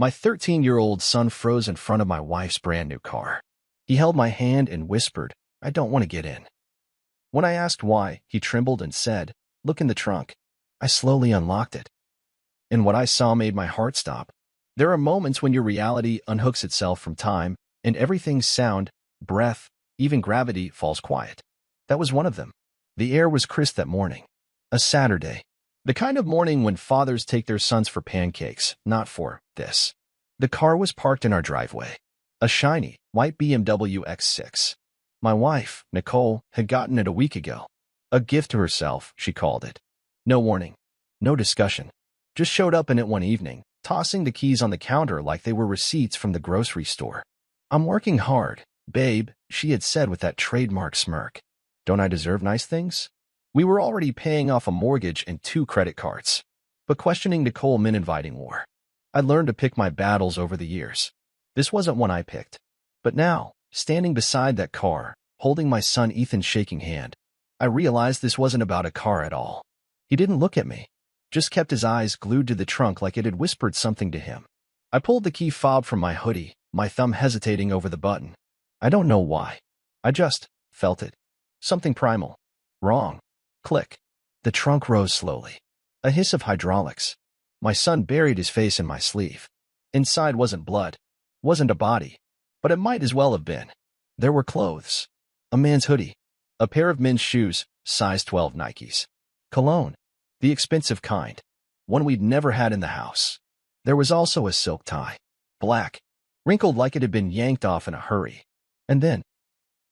My 13-year-old son froze in front of my wife's brand new car. He held my hand and whispered, "I don't want to get in." When I asked why, he trembled and said, "Look in the trunk." I slowly unlocked it, and what I saw made my heart stop. There are moments when your reality unhooks itself from time, and everything's sound, breath, even gravity falls quiet. That was one of them. The air was crisp that morning. A Saturday. The kind of morning when fathers take their sons for pancakes, not for this. The car was parked in our driveway. A shiny, white BMW X6. My wife, Nicole, had gotten it a week ago. A gift to herself, she called it. No warning. No discussion. Just showed up in it one evening, tossing the keys on the counter like they were receipts from the grocery store. "I'm working hard, babe," she had said with that trademark smirk. Don't I deserve nice things? We were already paying off a mortgage and 2 credit cards. But questioning Nicole meant inviting war. I'd learned to pick my battles over the years. This wasn't one I picked. But now, standing beside that car, holding my son Ethan's shaking hand, I realized this wasn't about a car at all. He didn't look at me, just kept his eyes glued to the trunk like it had whispered something to him. I pulled the key fob from my hoodie, my thumb hesitating over the button. I don't know why. I just felt it. Something primal. Wrong. Click. The trunk rose slowly. A hiss of hydraulics. My son buried his face in my sleeve. Inside wasn't blood. Wasn't a body. But it might as well have been. There were clothes. A man's hoodie. A pair of men's shoes, size 12 Nikes. Cologne. The expensive kind. One we'd never had in the house. There was also a silk tie. Black. Wrinkled like it had been yanked off in a hurry. And then,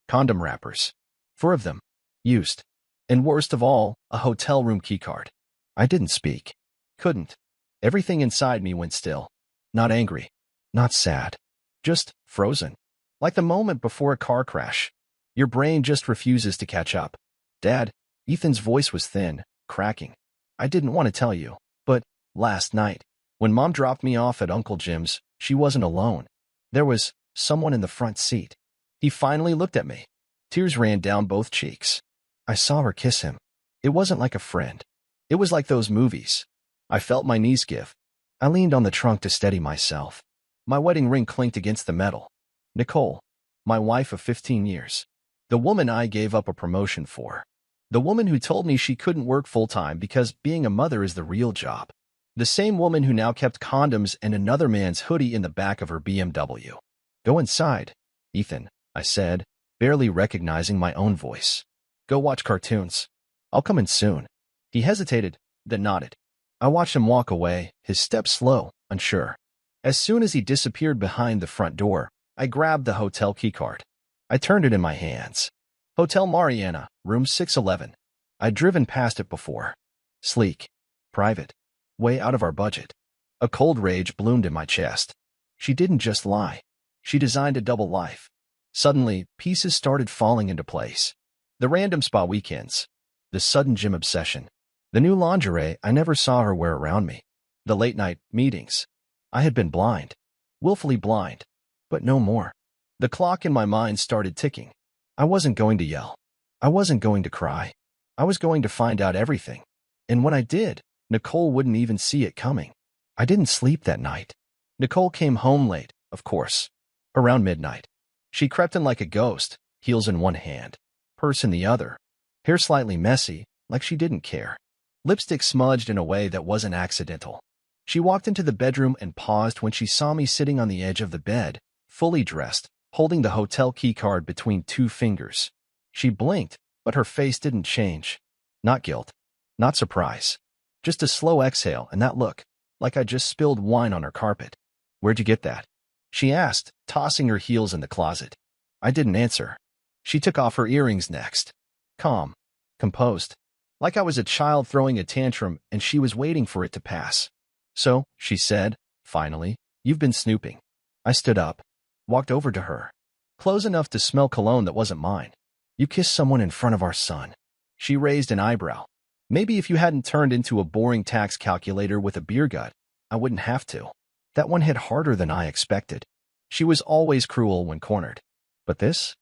condom wrappers. 4 of them. Used. And worst of all, a hotel room keycard. I didn't speak. Couldn't. Everything inside me went still. Not angry. Not sad. Just frozen. Like the moment before a car crash. Your brain just refuses to catch up. "Dad," Ethan's voice was thin, cracking. "I didn't want to tell you, but last night, when Mom dropped me off at Uncle Jim's, she wasn't alone. There was someone in the front seat." He finally looked at me. Tears ran down both cheeks. I saw her kiss him. It wasn't like a friend. It was like those movies. I felt my knees give. I leaned on the trunk to steady myself. My wedding ring clinked against the metal. Nicole, my wife of 15 years. The woman I gave up a promotion for. The woman who told me she couldn't work full-time because being a mother is the real job. The same woman who now kept condoms and another man's hoodie in the back of her BMW. "Go inside, Ethan," I said, barely recognizing my own voice. "Go watch cartoons. I'll come in soon." He hesitated, then nodded. I watched him walk away, his steps slow, unsure. As soon as he disappeared behind the front door, I grabbed the hotel keycard. I turned it in my hands. Hotel Mariana, room 611. I'd driven past it before. Sleek. Private. Way out of our budget. A cold rage bloomed in my chest. She didn't just lie. She designed a double life. Suddenly, pieces started falling into place. The random spa weekends. The sudden gym obsession. The new lingerie I never saw her wear around me. The late-night meetings. I had been blind. Willfully blind. But no more. The clock in my mind started ticking. I wasn't going to yell. I wasn't going to cry. I was going to find out everything. And when I did, Nicole wouldn't even see it coming. I didn't sleep that night. Nicole came home late, of course. Around midnight. She crept in like a ghost, heels in one hand, purse in the other. Hair slightly messy, like she didn't care. Lipstick smudged in a way that wasn't accidental. She walked into the bedroom and paused when she saw me sitting on the edge of the bed, fully dressed, holding the hotel keycard between 2 fingers. She blinked, but her face didn't change. Not guilt. Not surprise. Just a slow exhale and that look, like I just spilled wine on her carpet. "Where'd you get that?" she asked, tossing her heels in the closet. I didn't answer. She took off her earrings next. Calm. Composed. Like I was a child throwing a tantrum and she was waiting for it to pass. "So," she said, finally, "you've been snooping." I stood up. Walked over to her. Close enough to smell cologne that wasn't mine. "You kissed someone in front of our son." She raised an eyebrow. "Maybe if you hadn't turned into a boring tax calculator with a beer gut, I wouldn't have to." That one hit harder than I expected. She was always cruel when cornered. But this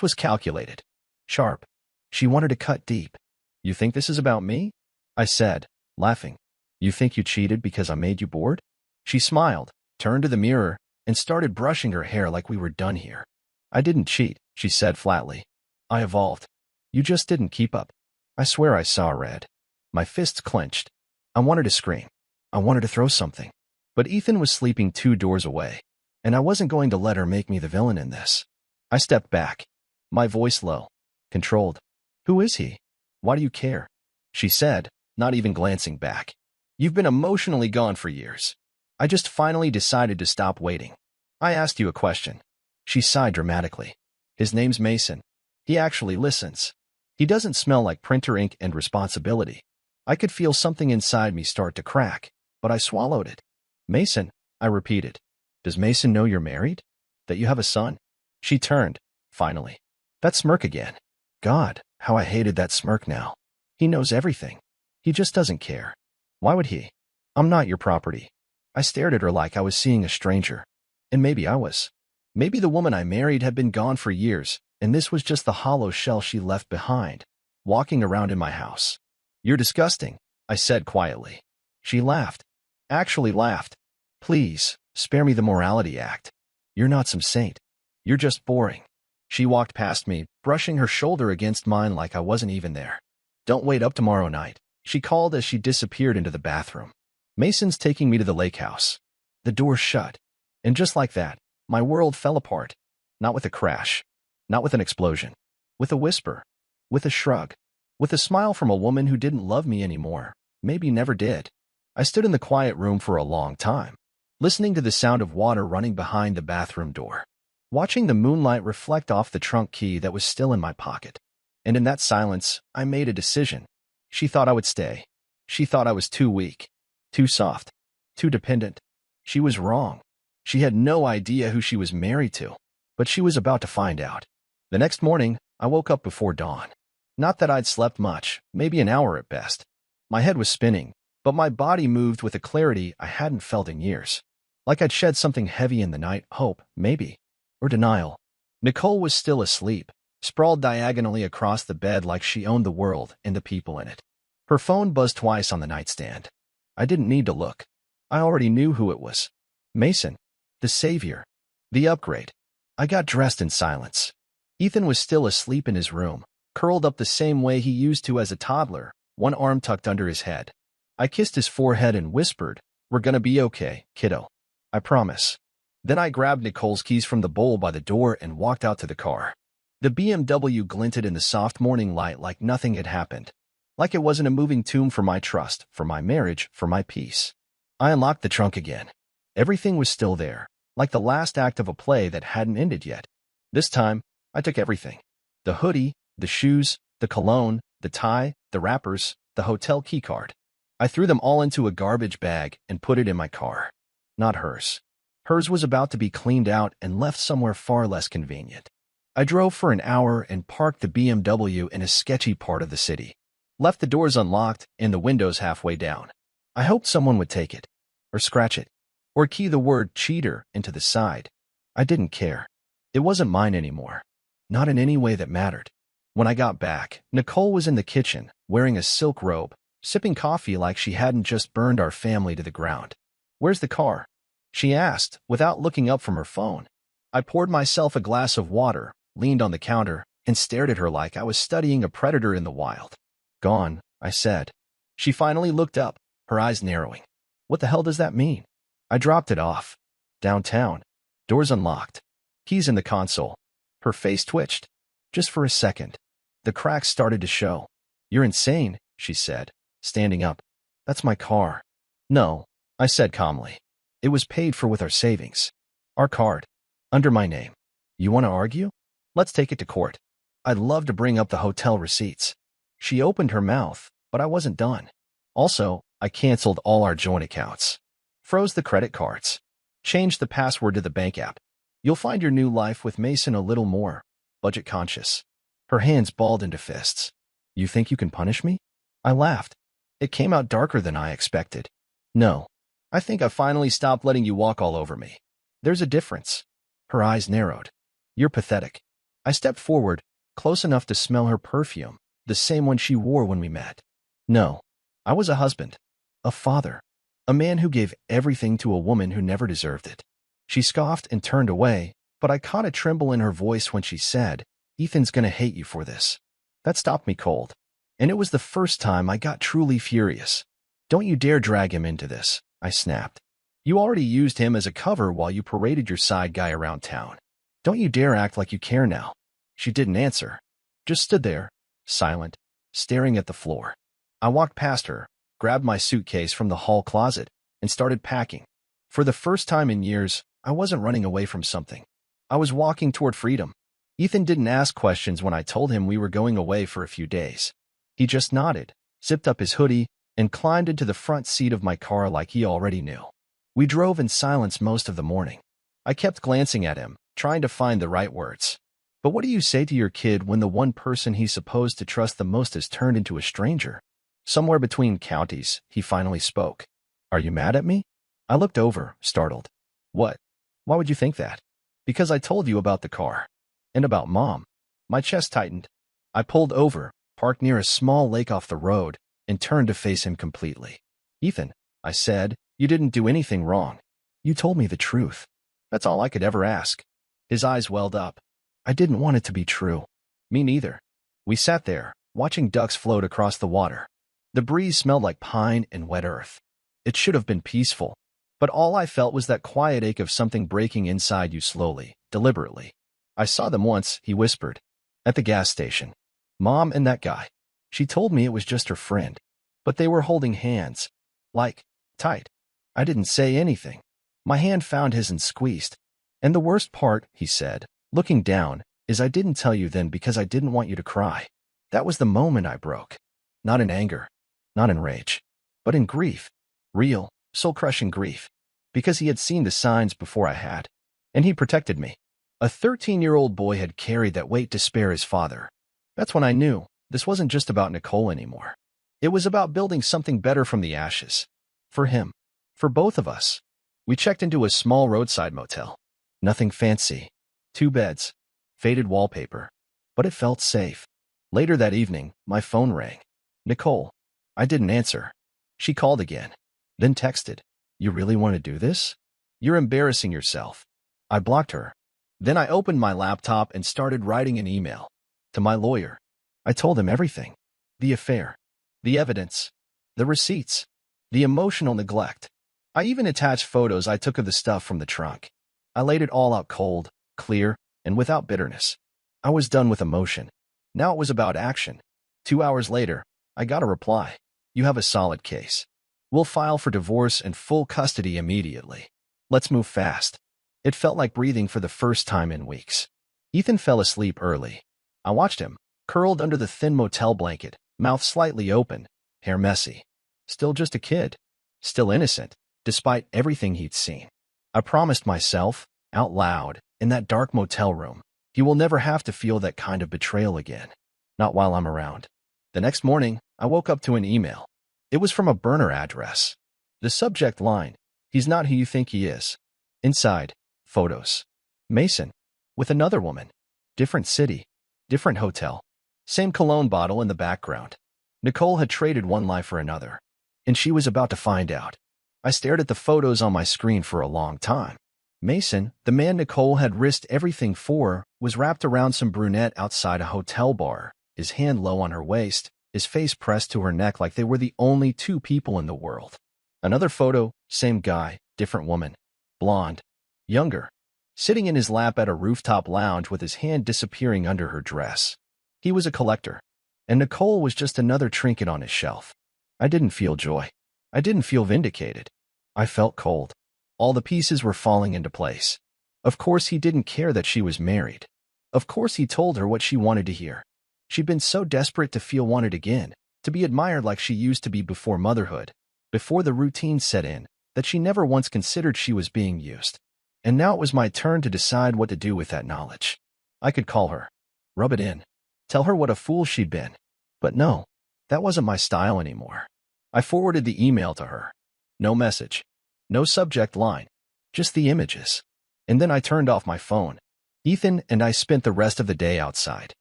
was calculated. Sharp. She wanted to cut deep. "You think this is about me?" I said, laughing. "You think you cheated because I made you bored?" She smiled, turned to the mirror, and started brushing her hair like we were done here. I didn't cheat, she said flatly. I evolved. You just didn't keep up. I swear I saw red. My fists clenched. I wanted to scream. I wanted to throw something. But Ethan was sleeping 2 doors away, and I wasn't going to let her make me the villain in this. I stepped back, my voice low, controlled. Who is he? Why do you care? She said, not even glancing back. You've been emotionally gone for years. I just finally decided to stop waiting. I asked you a question. She sighed dramatically. His name's Mason. He actually listens. He doesn't smell like printer ink and responsibility. I could feel something inside me start to crack, but I swallowed it. Mason, I repeated. Does Mason know you're married? That you have a son? She turned, finally. That smirk again. God, how I hated that smirk now. He knows everything. He just doesn't care. Why would he? I'm not your property. I stared at her like I was seeing a stranger. And maybe I was. Maybe the woman I married had been gone for years, and this was just the hollow shell she left behind, walking around in my house. You're disgusting, I said quietly. She laughed. Actually laughed. Please, spare me the morality act. You're not some saint. You're just boring. She walked past me, brushing her shoulder against mine like I wasn't even there. Don't wait up tomorrow night, she called as she disappeared into the bathroom. Mason's taking me to the lake house. The door shut. And just like that, my world fell apart. Not with a crash. Not with an explosion. With a whisper. With a shrug. With a smile from a woman who didn't love me anymore. Maybe never did. I stood in the quiet room for a long time, listening to the sound of water running behind the bathroom door, watching the moonlight reflect off the trunk key that was still in my pocket. And in that silence, I made a decision. She thought I would stay. She thought I was too weak, too soft, too dependent. She was wrong. She had no idea who she was married to, but she was about to find out. The next morning, I woke up before dawn. Not that I'd slept much, maybe an hour at best. My head was spinning, but my body moved with a clarity I hadn't felt in years. Like I'd shed something heavy in the night, hope, maybe, or denial. Nicole was still asleep, sprawled diagonally across the bed like she owned the world and the people in it. Her phone buzzed twice on the nightstand. I didn't need to look. I already knew who it was. Mason. The savior. The upgrade. I got dressed in silence. Ethan was still asleep in his room, curled up the same way he used to as a toddler, one arm tucked under his head. I kissed his forehead and whispered, "We're gonna be okay, kiddo. I promise." Then I grabbed Nicole's keys from the bowl by the door and walked out to the car. The BMW glinted in the soft morning light like nothing had happened. Like it wasn't a moving tomb for my trust, for my marriage, for my peace. I unlocked the trunk again. Everything was still there, like the last act of a play that hadn't ended yet. This time, I took everything. The hoodie, the shoes, the cologne, the tie, the wrappers, the hotel keycard. I threw them all into a garbage bag and put it in my car. Not hers. Hers was about to be cleaned out and left somewhere far less convenient. I drove for an hour and parked the BMW in a sketchy part of the city. Left the doors unlocked and the windows halfway down. I hoped someone would take it, or scratch it, or key the word cheater into the side. I didn't care. It wasn't mine anymore. Not in any way that mattered. When I got back, Nicole was in the kitchen, wearing a silk robe, sipping coffee like she hadn't just burned our family to the ground. "Where's the car?" she asked, without looking up from her phone. I poured myself a glass of water, leaned on the counter, and stared at her like I was studying a predator in the wild. "Gone," I said. She finally looked up, her eyes narrowing. "What the hell does that mean?" I dropped it off. "Downtown. Doors unlocked. Keys in the console." Her face twitched. Just for a second. The cracks started to show. "You're insane," she said, standing up. "That's my car." "No," I said calmly. "It was paid for with our savings. Our card. Under my name. You want to argue? Let's take it to court. I'd love to bring up the hotel receipts." She opened her mouth, but I wasn't done. Also, I canceled all our joint accounts. Froze the credit cards. Changed the password to the bank app. You'll find your new life with Mason a little more budget conscious. Her hands balled into fists. "You think you can punish me?" I laughed. It came out darker than I expected. "No. I think I finally stopped letting you walk all over me. There's a difference." Her eyes narrowed. "You're pathetic." I stepped forward, close enough to smell her perfume, the same one she wore when we met. "No. I was a husband. A father. A man who gave everything to a woman who never deserved it. She scoffed and turned away, but I caught a tremble in her voice when she said, "Ethan's gonna hate you for this." That stopped me cold. And it was the first time I got truly furious. "Don't you dare drag him into this," I snapped. "You already used him as a cover while you paraded your side guy around town. Don't you dare act like you care now." She didn't answer, just stood there, silent, staring at the floor. I walked past her, grabbed my suitcase from the hall closet, and started packing. For the first time in years, I wasn't running away from something. I was walking toward freedom. Ethan didn't ask questions when I told him we were going away for a few days. He just nodded, zipped up his hoodie, and climbed into the front seat of my car like he already knew. We drove in silence most of the morning. I kept glancing at him, trying to find the right words. But what do you say to your kid when the one person he's supposed to trust the most has turned into a stranger? Somewhere between counties, he finally spoke. "Are you mad at me?" I looked over, startled. "What? Why would you think that?" "Because I told you about the car. And about Mom." My chest tightened. I pulled over, parked near a small lake off the road, and turned to face him completely. "Ethan," I said, "you didn't do anything wrong. You told me the truth. That's all I could ever ask." His eyes welled up. "I didn't want it to be true." "Me neither." We sat there, watching ducks float across the water. The breeze smelled like pine and wet earth. It should have been peaceful, but all I felt was that quiet ache of something breaking inside you slowly, deliberately. "I saw them once," he whispered. "At the gas station. Mom and that guy. She told me it was just her friend. But they were holding hands. Like, tight." I didn't say anything. My hand found his and squeezed. "And the worst part," he said, looking down, "is I didn't tell you then because I didn't want you to cry." That was the moment I broke. Not in anger, not in rage, but in grief. Real, soul-crushing grief. Because he had seen the signs before I had. And he protected me. A 13-year-old boy had carried that weight to spare his father. That's when I knew this wasn't just about Nicole anymore. It was about building something better from the ashes. For him. For both of us. We checked into a small roadside motel. Nothing fancy. 2 beds. Faded wallpaper. But it felt safe. Later that evening, my phone rang. "Nicole." I didn't answer. She called again. Then texted. "You really want to do this? You're embarrassing yourself." I blocked her. Then I opened my laptop and started writing an email. To my lawyer. I told him everything. The affair. The evidence. The receipts. The emotional neglect. I even attached photos I took of the stuff from the trunk. I laid it all out cold, clear, and without bitterness. I was done with emotion. Now it was about action. 2 hours later, I got a reply. "You have a solid case. We'll file for divorce and full custody immediately. Let's move fast." It felt like breathing for the first time in weeks. Ethan fell asleep early. I watched him, curled under the thin motel blanket, mouth slightly open, hair messy. Still just a kid. Still innocent, despite everything he'd seen. I promised myself, out loud, in that dark motel room, he will never have to feel that kind of betrayal again. Not while I'm around. The next morning, I woke up to an email. It was from a burner address. The subject line, "He's not who you think he is." Inside, photos. Mason. With another woman. Different city. Different hotel. Same cologne bottle in the background. Nicole had traded one life for another. And she was about to find out. I stared at the photos on my screen for a long time. Mason, the man Nicole had risked everything for, was wrapped around some brunette outside a hotel bar, his hand low on her waist, his face pressed to her neck like they were the only 2 people in the world. Another photo, same guy, different woman. Blonde. Younger. Sitting in his lap at a rooftop lounge with his hand disappearing under her dress. He was a collector. And Nicole was just another trinket on his shelf. I didn't feel joy. I didn't feel vindicated. I felt cold. All the pieces were falling into place. Of course he didn't care that she was married. Of course he told her what she wanted to hear. She'd been so desperate to feel wanted again, to be admired like she used to be before motherhood, before the routine set in, that she never once considered she was being used. And now it was my turn to decide what to do with that knowledge. I could call her. Rub it in. Tell her what a fool she'd been. But no, that wasn't my style anymore. I forwarded the email to her. No message. No subject line. Just the images. And then I turned off my phone. Ethan and I spent the rest of the day outside.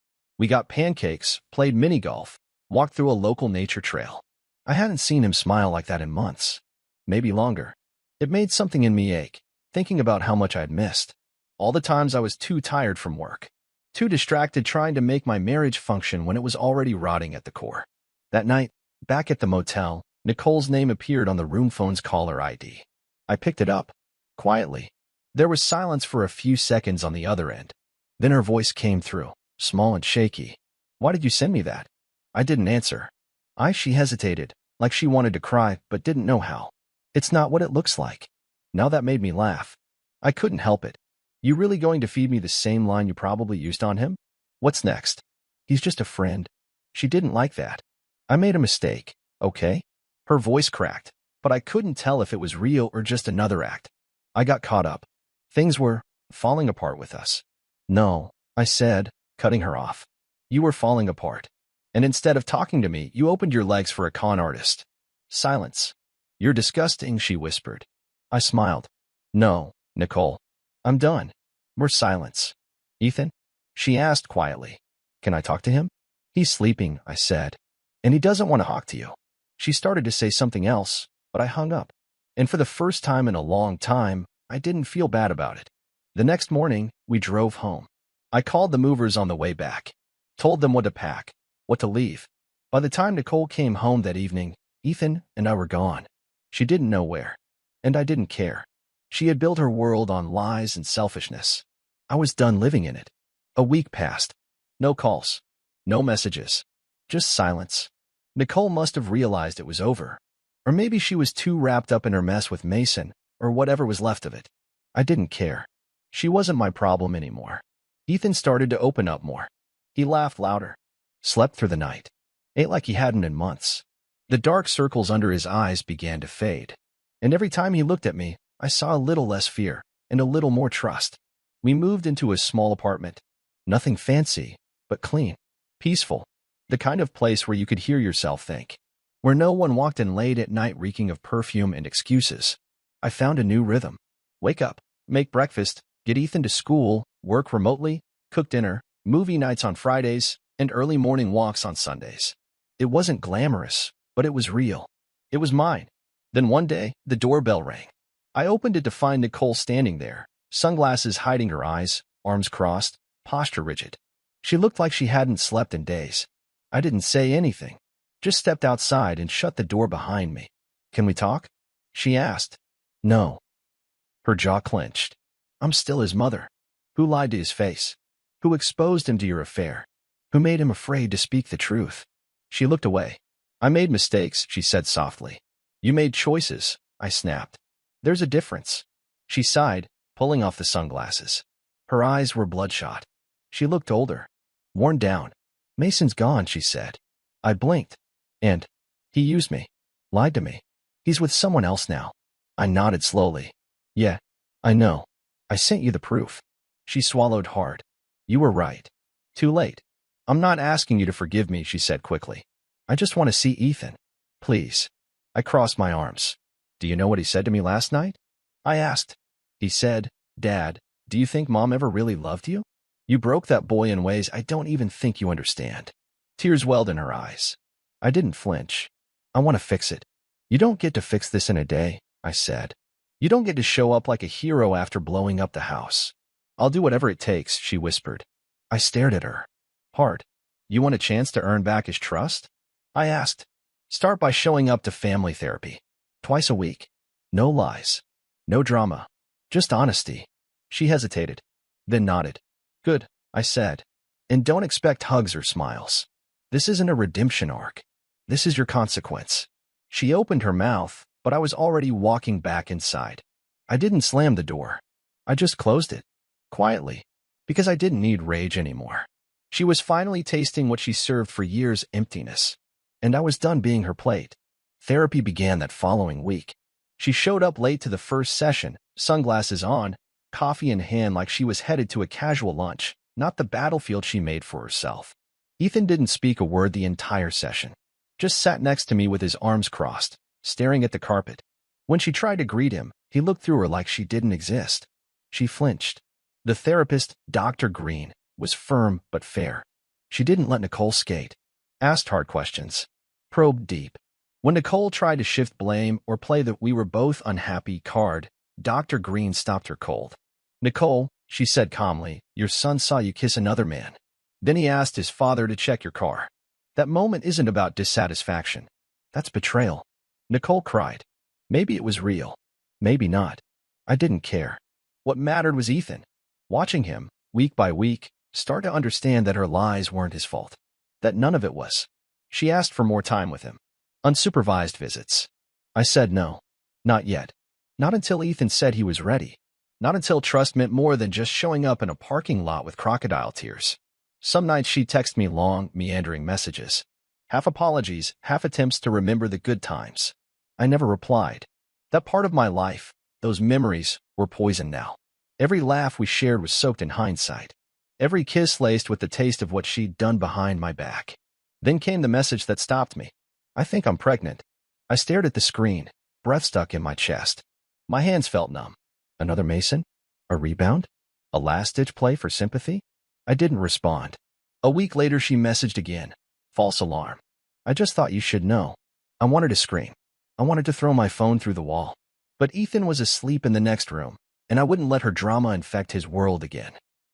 We got pancakes, played mini-golf, walked through a local nature trail. I hadn't seen him smile like that in months. maybe longer. It made something in me ache, thinking about how much I'd missed. All the times I was too tired from work, too distracted trying to make my marriage function when it was already rotting at the core. That night, back at the motel, Nicole's name appeared on the room phone's caller ID. I picked it up, quietly. There was silence for a few seconds on the other end. Then her voice came through, small and shaky. "Why did you send me that?" I didn't answer. She hesitated, like she wanted to cry, but didn't know how. "It's not what it looks like." Now that made me laugh. I couldn't help it. "You really going to feed me the same line you probably used on him? What's next?" "He's just a friend." She didn't like that. "I made a mistake, okay?" Her voice cracked, but I couldn't tell if it was real or just another act. I got caught up. Things were falling apart with us. "No," I said, cutting her off. "You were falling apart. And instead of talking to me, you opened your legs for a con artist." Silence. "You're disgusting," she whispered. I smiled. "No, Nicole. I'm done." More silence. "Ethan?" she asked quietly. "Can I talk to him?" "He's sleeping," I said. "And he doesn't want to talk to you." She started to say something else, but I hung up. And for the first time in a long time, I didn't feel bad about it. The next morning, we drove home. I called the movers on the way back, told them what to pack, what to leave. By the time Nicole came home that evening, Ethan and I were gone. She didn't know where, and I didn't care. She had built her world on lies and selfishness. I was done living in it. A week passed. No calls, no messages, just silence. Nicole must have realized it was over. Or maybe she was too wrapped up in her mess with Mason, or whatever was left of it. I didn't care. She wasn't my problem anymore. Ethan started to open up more. He laughed louder, slept through the night, ate like he hadn't in months. The dark circles under his eyes began to fade. And every time he looked at me, I saw a little less fear and a little more trust. We moved into a small apartment. Nothing fancy, but clean, peaceful. The kind of place where you could hear yourself think. Where no one walked in late at night reeking of perfume and excuses. I found a new rhythm. Wake up, make breakfast, get Ethan to school, work remotely, cook dinner, movie nights on Fridays, and early morning walks on Sundays. It wasn't glamorous, but it was real. It was mine. Then one day, the doorbell rang. I opened it to find Nicole standing there, sunglasses hiding her eyes, arms crossed, posture rigid. She looked like she hadn't slept in days. I didn't say anything, just stepped outside and shut the door behind me. "Can we talk?" she asked. "No." Her jaw clenched. "I'm still his mother. Who lied to his face? Who exposed him to your affair? Who made him afraid to speak the truth?" She looked away. "I made mistakes," she said softly. "You made choices," I snapped. "There's a difference." She sighed, pulling off the sunglasses. Her eyes were bloodshot. She looked older, worn down. "Mason's gone," she said. I blinked. "And he used me, lied to me. He's with someone else now." I nodded slowly. "Yeah, I know. I sent you the proof." She swallowed hard. "You were right. Too late." "I'm not asking you to forgive me," she said quickly. "I just want to see Ethan. Please." I crossed my arms. "Do you know what he said to me last night?" I asked. "He said, 'Dad, do you think Mom ever really loved you? You broke that boy in ways I don't even think you understand.'" Tears welled in her eyes. I didn't flinch. "I want to fix it." "You don't get to fix this in a day," I said. "You don't get to show up like a hero after blowing up the house." "I'll do whatever it takes," she whispered. I stared at her. "Hard. You want a chance to earn back his trust?" I asked. "Start by showing up to family therapy. Twice a week. No lies. No drama. Just honesty." She hesitated, then nodded. "Good," I said. "And don't expect hugs or smiles. This isn't a redemption arc. This is your consequence." She opened her mouth, but I was already walking back inside. I didn't slam the door. I just closed it, quietly, because I didn't need rage anymore. She was finally tasting what she served for years' emptiness, and I was done being her plate. Therapy began that following week. She showed up late to the first session, sunglasses on, coffee in hand like she was headed to a casual lunch, not the battlefield she made for herself. Ethan didn't speak a word the entire session, just sat next to me with his arms crossed, staring at the carpet. When she tried to greet him, he looked through her like she didn't exist. She flinched. The therapist, Dr. Green, was firm but fair. She didn't let Nicole skate. Asked hard questions. Probed deep. When Nicole tried to shift blame or play the "we were both unhappy" card, Dr. Green stopped her cold. "Nicole," she said calmly, "your son saw you kiss another man. Then he asked his father to check your car. That moment isn't about dissatisfaction. That's betrayal." Nicole cried. Maybe it was real. Maybe not. I didn't care. What mattered was Ethan. Watching him, week by week, start to understand that her lies weren't his fault. That none of it was. She asked for more time with him. Unsupervised visits. I said no. Not yet. Not until Ethan said he was ready. Not until trust meant more than just showing up in a parking lot with crocodile tears. Some nights she'd text me long, meandering messages. Half apologies, half attempts to remember the good times. I never replied. That part of my life, those memories, were poisoned now. Every laugh we shared was soaked in hindsight. Every kiss laced with the taste of what she'd done behind my back. Then came the message that stopped me. "I think I'm pregnant." I stared at the screen, breath stuck in my chest. My hands felt numb. Another Mason? A rebound? A last-ditch play for sympathy? I didn't respond. A week later she messaged again. False alarm. "I just thought you should know." I wanted to scream. I wanted to throw my phone through the wall. But Ethan was asleep in the next room, and I wouldn't let her drama infect his world again.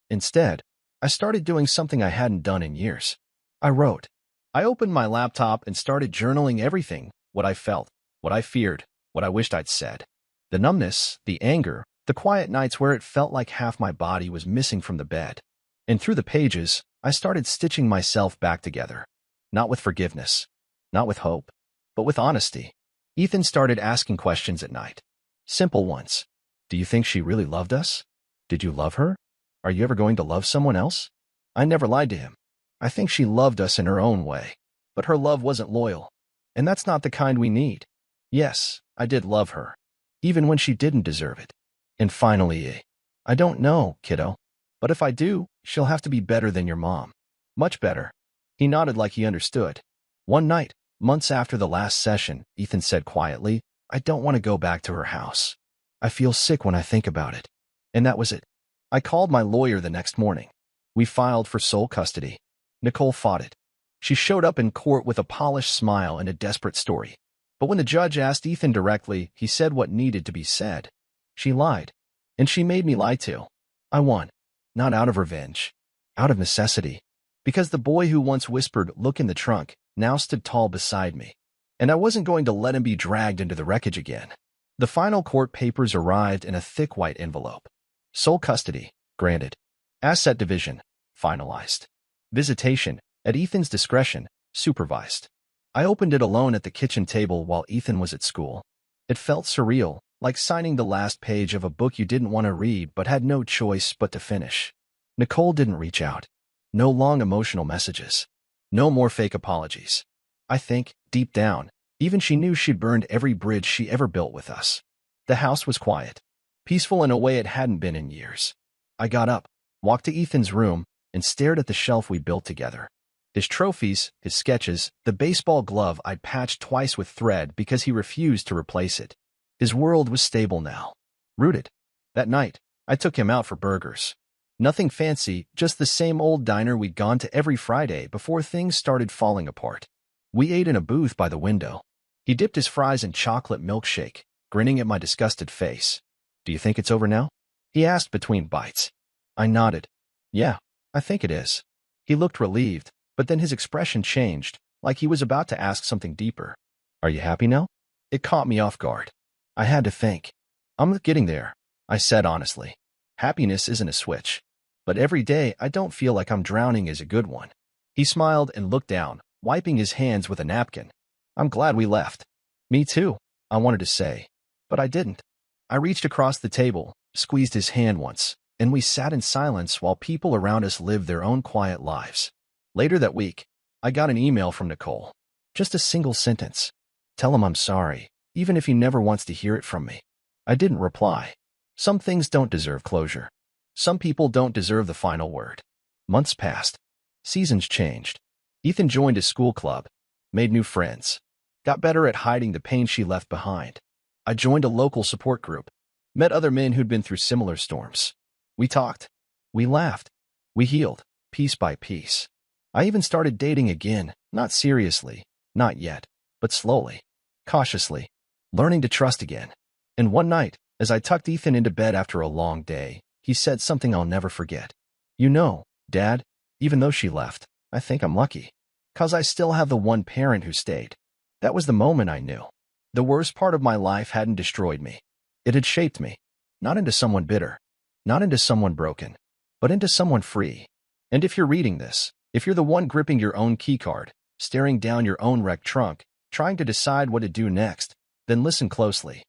Instead, I started doing something I hadn't done in years. I wrote. I opened my laptop and started journaling everything, what I felt, what I feared, what I wished I'd said. The numbness, the anger, the quiet nights where it felt like half my body was missing from the bed. And through the pages, I started stitching myself back together. Not with forgiveness, not with hope, but with honesty. Ethan started asking questions at night. Simple ones. Do you think she really loved us? Did you love her? Are you ever going to love someone else? I never lied to him. I think she loved us in her own way, but her love wasn't loyal. And that's not the kind we need. Yes, I did love her, even when she didn't deserve it. And finally, I don't know, kiddo. But if I do, she'll have to be better than your mom. Much better. He nodded like he understood. One night, months after the last session, Ethan said quietly, "I don't want to go back to her house. I feel sick when I think about it." And that was it. I called my lawyer the next morning. We filed for sole custody. Nicole fought it. She showed up in court with a polished smile and a desperate story. But when the judge asked Ethan directly, he said what needed to be said. She lied. And she made me lie too. I won. Not out of revenge. Out of necessity. Because the boy who once whispered, "Look in the trunk," now stood tall beside me. And I wasn't going to let him be dragged into the wreckage again. The final court papers arrived in a thick white envelope. Sole custody, granted. Asset division, finalized. Visitation, at Ethan's discretion, supervised. I opened it alone at the kitchen table while Ethan was at school. It felt surreal, like signing the last page of a book you didn't want to read but had no choice but to finish. Nicole didn't reach out. No long emotional messages. No more fake apologies. I think, deep down, even she knew she'd burned every bridge she ever built with us. The house was quiet. Peaceful in a way it hadn't been in years. I got up, walked to Ethan's room, and stared at the shelf we built together. His trophies, his sketches, the baseball glove I'd patched twice with thread because he refused to replace it. His world was stable now. Rooted. That night, I took him out for burgers. Nothing fancy, just the same old diner we'd gone to every Friday before things started falling apart. We ate in a booth by the window. He dipped his fries in chocolate milkshake, grinning at my disgusted face. "Do you think it's over now?" he asked between bites. I nodded. "Yeah, I think it is." He looked relieved, but then his expression changed, like he was about to ask something deeper. "Are you happy now?" It caught me off guard. I had to think. "I'm getting there," I said honestly. "Happiness isn't a switch. But every day I don't feel like I'm drowning is a good one." He smiled and looked down, wiping his hands with a napkin. "I'm glad we left." "Me too," I wanted to say, but I didn't. I reached across the table, squeezed his hand once, and we sat in silence while people around us lived their own quiet lives. Later that week, I got an email from Nicole. Just a single sentence. "Tell him I'm sorry, even if he never wants to hear it from me." I didn't reply. Some things don't deserve closure. Some people don't deserve the final word. Months passed. Seasons changed. Ethan joined his school club, made new friends, got better at hiding the pain she left behind. I joined a local support group, met other men who'd been through similar storms. We talked. We laughed. We healed, piece by piece. I even started dating again, not seriously, not yet, but slowly. cautiously, learning to trust again. And one night, as I tucked Ethan into bed after a long day, he said something I'll never forget. You know, Dad, even though she left, I think I'm lucky. 'Cause I still have the one parent who stayed. That was the moment I knew. The worst part of my life hadn't destroyed me. It had shaped me. Not into someone bitter, not into someone broken, but into someone free. And if you're reading this, if you're the one gripping your own keycard, staring down your own wrecked trunk, trying to decide what to do next, then listen closely.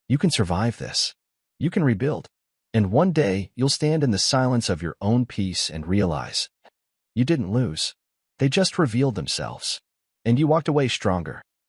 You can survive this. You can rebuild. And one day, you'll stand in the silence of your own peace and realize you didn't lose. They just revealed themselves. And you walked away stronger.